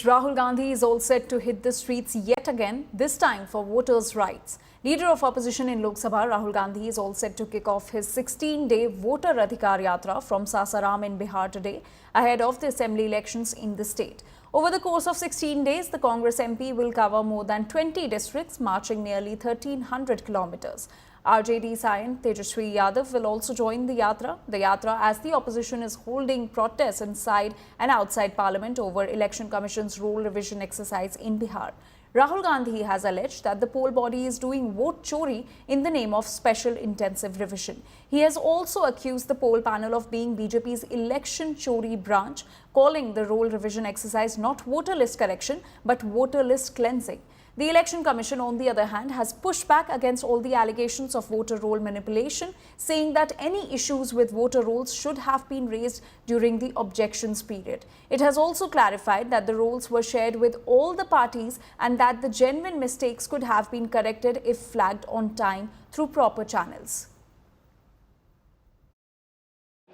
Rahul Gandhi is all set to hit the streets yet again, this time for voters' rights. Leader of opposition in Lok Sabha, Rahul Gandhi is all set to kick off his 16-day Voter Adhikar Yatra from Sasaram in Bihar today, ahead of the assembly elections in the state. Over the course of 16 days, the Congress MP will cover more than 20 districts, marching nearly 1,300 kilometers. RJD Saion Tejaswi Yadav will also join the Yatra. The Yatra, as the opposition is holding protests inside and outside Parliament over Election Commission's role revision exercise in Bihar. Rahul Gandhi has alleged that the poll body is doing vote chori in the name of special intensive revision. He has also accused the poll panel of being BJP's election chori branch, calling the role revision exercise not voter list correction but voter list cleansing. The Election Commission, on the other hand, has pushed back against all the allegations of voter roll manipulation, saying that any issues with voter rolls should have been raised during the objections period. It has also clarified that the rolls were shared with all the parties and that the genuine mistakes could have been corrected if flagged on time through proper channels.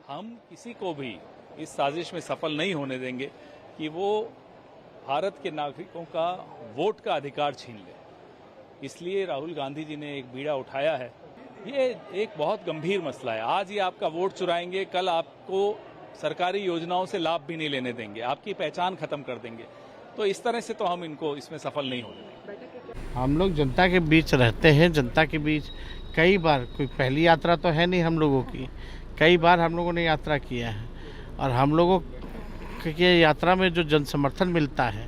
हम किसी को भी इस साजिश में सफल नहीं होने देंगे कि वो भारत के नागरिकों का वोट का अधिकार छीन ले। इसलिए राहुल गांधी जी ने एक बीड़ा उठाया है। ये एक बहुत गंभीर मसला है। आज ही आपका वोट चुराएंगे, कल आपको सरकारी योजनाओं से लाभ भी नहीं लेने देंगे, आपकी पहचान खत्म कर देंगे। तो इस तरह से तो हम इनको इसमें सफल नहीं होने देंगे। हम लोग जनता के बीच रहते हैं, जनता के बीच कई बार, कोई पहली यात्रा तो है नहीं हम लोगों की, कई बार हम लोगों ने यात्रा किया है और हम लोगों की यात्रा में जो जन समर्थन मिलता है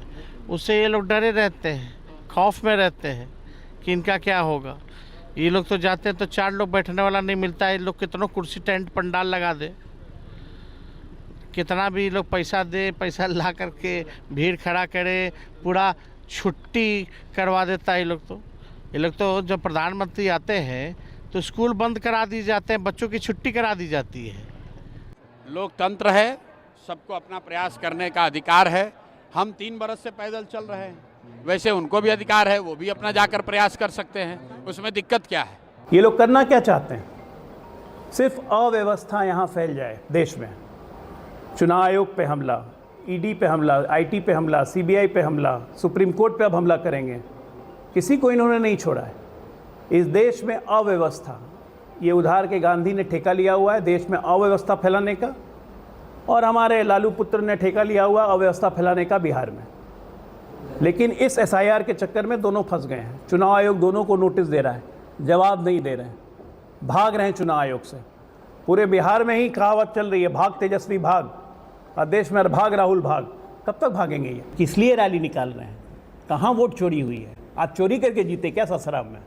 उससे ये लोग डरे रहते हैं, खौफ में रहते हैं कि इनका क्या होगा। ये लोग तो जाते हैं तो 4 लोग बैठने वाला नहीं मिलता है। ये लोग कितनों कुर्सी टेंट पंडाल लगा दे, कितना भी लोग पैसा दे, पैसा ला करके भीड़ खड़ा करे, पूरा छुट्टी करवा देता है ये लोग तो जब प्रधानमंत्री आते हैं तो स्कूल बंद करा दी जाते हैं, बच्चों की छुट्टी करा दी जाती है। लोकतंत्र है, सबको अपना प्रयास करने का अधिकार है। हम 3 बरस से पैदल चल रहे हैं, वैसे उनको भी अधिकार है, वो भी अपना जाकर प्रयास कर सकते हैं, उसमें दिक्कत क्या है। ये लोग करना क्या चाहते हैं? सिर्फ अव्यवस्था यहाँ फैल जाए देश में। चुनाव आयोग पे हमला, ईडी पे हमला, आईटी पे हमला, सीबीआई पे हमला, सुप्रीम कोर्ट पे अब हमला करेंगे। किसी को इन्होंने नहीं छोड़ा है। इस देश में अव्यवस्था, ये उधार के गांधी ने ठेका लिया हुआ है देश में अव्यवस्था फैलाने का, और हमारे लालू पुत्र ने ठेका लिया हुआ अव्यवस्था फैलाने का बिहार में। लेकिन इस एसआईआर के चक्कर में दोनों फंस गए हैं। चुनाव आयोग दोनों को नोटिस दे रहा है, जवाब नहीं दे रहे हैं, भाग रहे हैं चुनाव आयोग से। पूरे बिहार में ही कहावत चल रही है, भाग तेजस्वी भाग, और देश में भाग राहुल भाग। कब तक भागेंगे ये? किस लिए रैली निकाल रहे हैं? कहाँ वोट चोरी हुई है? आज चोरी करके जीते क्या सासाराम में?